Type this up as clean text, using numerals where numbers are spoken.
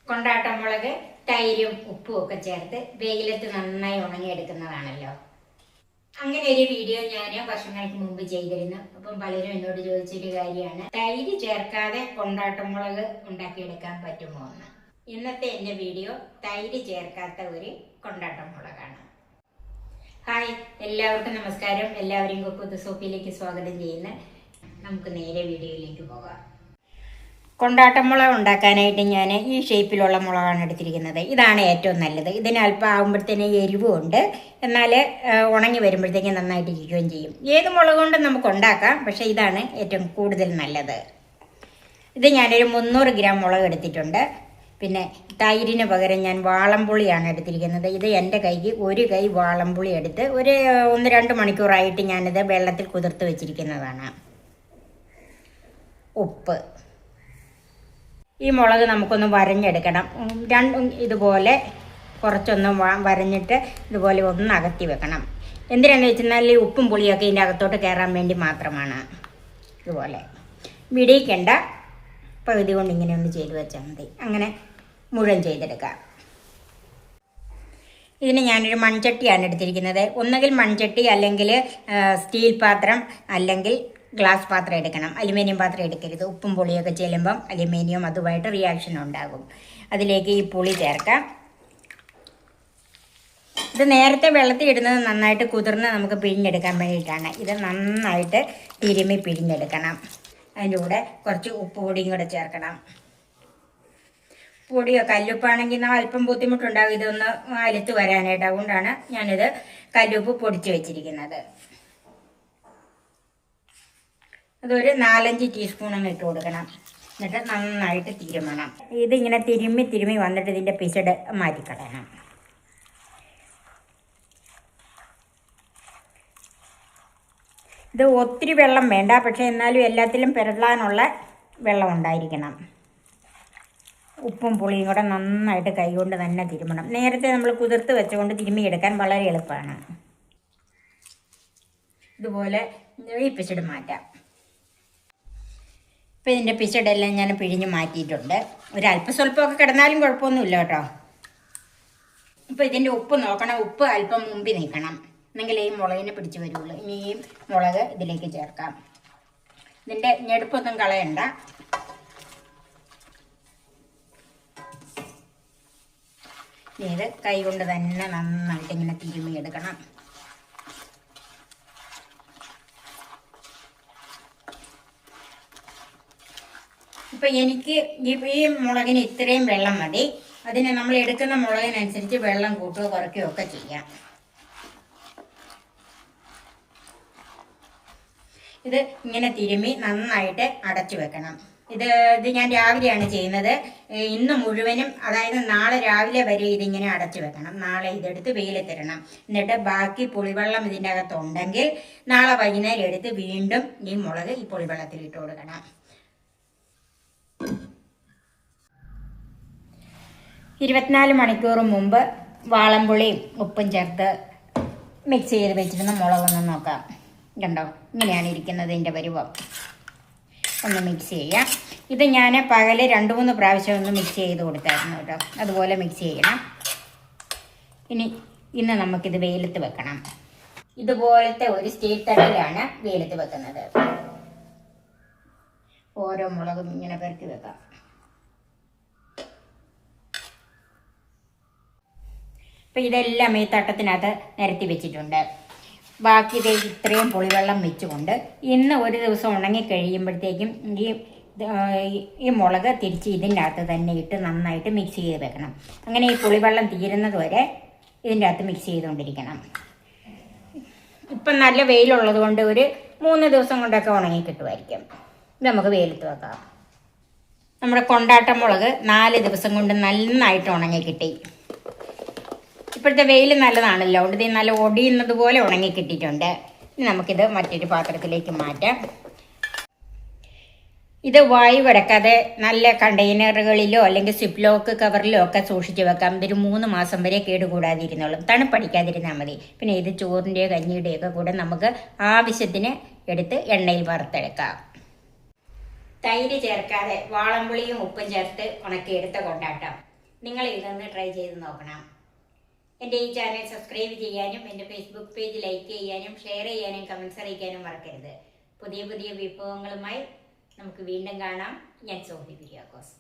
കൊണ്ടാട്ടമുളക് തൈരും ഉപ്പും ഒക്കെ ചേർത്ത് വെയിലത്ത് നന്നായി ഉണങ്ങിയെടുക്കുന്നതാണല്ലോ. അങ്ങനെ ഒരു വീഡിയോ ഞാൻ വർഷങ്ങൾക്ക് മുമ്പ് ചെയ്തിരുന്നു. അപ്പം പലരും എന്നോട് ചോദിച്ചൊരു കാര്യമാണ്, തൈര് ചേർക്കാതെ കൊണ്ടാട്ടമുളക് ഉണ്ടാക്കിയെടുക്കാൻ പറ്റുമോ എന്ന്. ഇന്നത്തെ എൻ്റെ വീഡിയോ തൈര് ചേർക്കാത്ത ഒരു കൊണ്ടാട്ടമുളകാണ്. ഹായ്, എല്ലാവർക്കും നമസ്കാരം. എല്ലാവരെയും കുക്കുത്ത് സോപ്പിയിലേക്ക് സ്വാഗതം ചെയ്യുന്നു. നമുക്ക് നേരെ വീഡിയോയിലേക്ക് പോകാം. കൊണ്ടാട്ടമുളക് ഉണ്ടാക്കാനായിട്ട് ഞാൻ ഈ ഷേപ്പിലുള്ള മുളകാണ് എടുത്തിരിക്കുന്നത്. ഇതാണ് ഏറ്റവും നല്ലത്. ഇതിന് അല്പം ആകുമ്പോഴത്തേന് എരിവുമുണ്ട്, എന്നാൽ ഉണങ്ങി വരുമ്പോഴത്തേക്കും നന്നായിട്ട് ഇരിക്കുകയും ചെയ്യും. ഏത് മുളക് കൊണ്ടും നമുക്ക് ഉണ്ടാക്കാം, പക്ഷേ ഇതാണ് ഏറ്റവും കൂടുതൽ നല്ലത്. ഇത് ഞാനൊരു 300 ഗ്രാം മുളക് എടുത്തിട്ടുണ്ട്. പിന്നെ തൈരിന് പകരം ഞാൻ വാളംപുളിയാണ് എടുത്തിരിക്കുന്നത്. ഇത് എൻ്റെ കൈക്ക് ഒരു കൈ വാളംപുളി എടുത്ത് ഒരു 1-2 മണിക്കൂറായിട്ട് ഞാനിത് വെള്ളത്തിൽ കുതിർത്ത് വെച്ചിരിക്കുന്നതാണ്. ഉപ്പ്. ഈ മുളക് നമുക്കൊന്ന് വരഞ്ഞെടുക്കണം. രണ്ടും ഇതുപോലെ കുറച്ചൊന്ന് വരഞ്ഞിട്ട് ഇതുപോലെ ഒന്ന് അകത്തി വെക്കണം. എന്തിനാണെന്ന് വെച്ചാൽ ഈ ഉപ്പും പുളിയൊക്കെ ഇതിൻ്റെ അകത്തോട്ട് കയറാൻ വേണ്ടി മാത്രമാണ്. ഇതുപോലെ വിടിയിക്കേണ്ട, പകുതി കൊണ്ട് ഇങ്ങനെ ഒന്ന് ചെയ്ത് വെച്ചാൽ മതി. അങ്ങനെ മുഴുവൻ ചെയ്തെടുക്കാം. ഇതിന് ഞാനൊരു മൺചട്ടിയാണ് എടുത്തിരിക്കുന്നത്. ഒന്നുകിൽ മൺചട്ടി, അല്ലെങ്കിൽ സ്റ്റീൽ പാത്രം, അല്ലെങ്കിൽ ഗ്ലാസ് പാത്രം എടുക്കണം. അലുമിനിയം പാത്രം എടുക്കരുത്. ഉപ്പും പുളിയൊക്കെ ചെല്ലുമ്പം അലുമിനിയം അതുമായിട്ട് റിയാക്ഷൻ ഉണ്ടാകും. അതിലേക്ക് ഈ പുളി ചേർക്കാം. ഇത് നേരത്തെ വെള്ളത്തിൽ ഇടുന്നത് നന്നായിട്ട് കുതിർന്ന് നമുക്ക് പിഴിഞ്ഞെടുക്കാൻ വേണ്ടിയിട്ടാണ്. ഇത് നന്നായിട്ട് തിരുമ്മി പിഴിഞ്ഞെടുക്കണം. അതിൻ്റെ കൂടെ കുറച്ച് ഉപ്പ് പൊടിയും കൂടെ ചേർക്കണം. പൊടിയോ കല്ലുപ്പാണെങ്കിൽ അല്പം ബുദ്ധിമുട്ടുണ്ടാകും ഇതൊന്ന് അലുത്ത് വരാനായിട്ട്. അതുകൊണ്ടാണ് ഞാനിത് കല്ലുപ്പ് പൊടിച്ച് വെച്ചിരിക്കുന്നത്. അതൊരു 4-5 ടീസ്പൂൺ അങ്ങ് ഇട്ട് കൊടുക്കണം. എന്നിട്ട് നന്നായിട്ട് തിരുമണം. ഇതിങ്ങനെ തിരുമ്മി വന്നിട്ട് ഇതിൻ്റെ പിസഡ് മാറ്റിക്കളയണം. ഇത് ഒത്തിരി വെള്ളം വേണ്ട, പക്ഷേ എന്നാലും എല്ലാത്തിലും പെരളാനുള്ള വെള്ളം ഉണ്ടായിരിക്കണം. ഉപ്പും പുളിയും കൂടെ നന്നായിട്ട് കൈകൊണ്ട് തന്നെ തിരുമണം. നേരത്തെ നമ്മൾ കുതിർത്ത് വെച്ചുകൊണ്ട് തിരുമ്മിയെടുക്കാൻ വളരെ എളുപ്പമാണ്. ഇതുപോലെ ഈ പിസഡ് മാറ്റാം. ഇപ്പം ഇതിൻ്റെ പിസഡെല്ലാം ഞാൻ പിഴിഞ്ഞ് മാറ്റിയിട്ടുണ്ട്. ഒരല്പം സ്വല്പമൊക്കെ കിടന്നാലും കുഴപ്പമൊന്നുമില്ല കേട്ടോ. ഇപ്പോൾ ഇതിൻ്റെ ഉപ്പ് നോക്കണം. ഉപ്പ് അല്പം മുമ്പിൽ നിൽക്കണം, എന്നെങ്കിൽ ഈ മുളകിനെ പിടിച്ച് വരുള്ളൂ. ഇനി ഈ മുളക് ഇതിലേക്ക് ചേർക്കാം. ഇതിൻ്റെ ഞെടുപ്പൊന്നും കളയണ്ട. ഇത് കൈ കൊണ്ട് തന്നെ നന്നായിട്ട് ഇങ്ങനെ തിരുമ്മിയെടുക്കണം. ഇപ്പം എനിക്ക് ഈ മുളകിന് ഇത്രയും വെള്ളം മതി. അതിന് നമ്മൾ എടുക്കുന്ന മുളകിനനുസരിച്ച് വെള്ളം കൂട്ടുകയോ കുറയ്ക്കുകയോ ഒക്കെ ചെയ്യാം. ഇത് ഇങ്ങനെ തിരുമ്മി നന്നായിട്ട് അടച്ചു വെക്കണം. ഇത് ഞാൻ രാവിലെയാണ് ചെയ്യുന്നത്. ഇന്ന് മുഴുവനും, അതായത് നാളെ രാവിലെ വരെ ഇതിങ്ങനെ അടച്ചു വെക്കണം. നാളെ ഇതെടുത്ത് വെയിലത്തിടണം. എന്നിട്ട് ബാക്കി പുളിവെള്ളം ഇതിൻ്റെ അകത്തുണ്ടെങ്കിൽ നാളെ വൈകുന്നേരം എടുത്ത് വീണ്ടും ഈ മുളക് ഈ പുളിവെള്ളത്തിൽ ഇട്ട് കൊടുക്കണം. 24 മണിക്കൂർ മുമ്പ് വാളംപുളിയും ഉപ്പും ചേർത്ത് മിക്സ് ചെയ്ത് വെച്ചിരുന്ന മുളകൊന്ന് നോക്കാം. കണ്ടോ, ഇങ്ങനെയാണ് ഇരിക്കുന്നത് ഇതിൻ്റെ പരുവം. ഒന്ന് മിക്സ് ചെയ്യാം. ഇത് ഞാൻ പകല് 2-3 പ്രാവശ്യം ഒന്ന് മിക്സ് ചെയ്ത് കൊടുത്തായിരുന്നു കേട്ടോ. അതുപോലെ മിക്സ് ചെയ്യണം. ഇന്ന് നമുക്കിത് വെയിലത്ത് വെക്കണം. ഇതുപോലത്തെ ഒരു സ്റ്റീൽ തട്ടിലാണ് വെയിലത്ത് വെക്കുന്നത്. ഓരോ മുളകും ഇങ്ങനെ പെറുക്കി വെക്കാം. അപ്പം ഇതെല്ലാം ഈ തട്ടത്തിനകത്ത് നിരത്തി വെച്ചിട്ടുണ്ട്. ബാക്കി ഇത് ഇത്രയും പുളിവെള്ളം വെച്ചുകൊണ്ട് ഇന്ന് ഒരു ദിവസം ഉണങ്ങി കഴിയുമ്പോഴത്തേക്കും ഈ മുളക് തിരിച്ച് ഇതിൻ്റെ അകത്ത് തന്നെ ഇട്ട് നന്നായിട്ട് മിക്സ് ചെയ്ത് വെക്കണം. അങ്ങനെ ഈ പുളിവെള്ളം തീരുന്നത് വരെ ഇതിൻ്റെ അകത്ത് മിക്സ് ചെയ്തുകൊണ്ടിരിക്കണം. ഇപ്പം നല്ല വെയിലുള്ളത് കൊണ്ട് ഒരു 3 ദിവസം കൊണ്ടൊക്കെ ഉണങ്ങി കിട്ടുമായിരിക്കും. ഇത് നമുക്ക് വെയിലത്ത് വെക്കാം. നമ്മുടെ കൊണ്ടാട്ടമുളക് 4 ദിവസം കൊണ്ട് നന്നായിട്ട് ഉണങ്ങി കിട്ടി. ഇപ്പോഴത്തെ വെയിൽ നല്ലതാണല്ലോ, അതുകൊണ്ട് ഇത് നല്ല ഒടിയുന്നത് പോലെ ഉണങ്ങി കിട്ടിയിട്ടുണ്ട്. ഇനി നമുക്കിത് മറ്റൊരു പാത്രത്തിലേക്ക് മാറ്റാം. ഇത് വായു കിടക്കാതെ നല്ല കണ്ടെയ്നറുകളിലോ അല്ലെങ്കിൽ സിപ്ലോക്ക് കവറിലോ ഒക്കെ സൂക്ഷിച്ച് വെക്കാം. ഇതൊരു 3 മാസം വരെ കേടുകൂടാതിരുന്നോളും. തണുപ്പടിക്കാതിരുന്നാൽ മതി. പിന്നെ ഇത് ചോറിൻ്റെയോ കഞ്ഞിയുടെയോ ഒക്കെ കൂടെ നമുക്ക് ആവശ്യത്തിന് എടുത്ത് എണ്ണയിൽ വറുത്തെടുക്കാം. തൈര് ചേർക്കാതെ വാളംപുളിയും ഉപ്പും ചേർത്ത് ഉണക്കിയെടുത്ത കൊണ്ടാട്ടം. നിങ്ങൾ ഇതൊന്ന് ട്രൈ ചെയ്ത് നോക്കണം. എൻ്റെ ഈ ചാനൽ സബ്സ്ക്രൈബ് ചെയ്യാനും എൻ്റെ ഫേസ്ബുക്ക് പേജ് ലൈക്ക് ചെയ്യാനും ഷെയർ ചെയ്യാനും കമൻസ് അറിയിക്കാനും മറക്കരുത്. പുതിയ പുതിയ വിഭവങ്ങളുമായി നമുക്ക് വീണ്ടും കാണാം. ഞാൻ സോഫി കുര്യാക്കോസ്.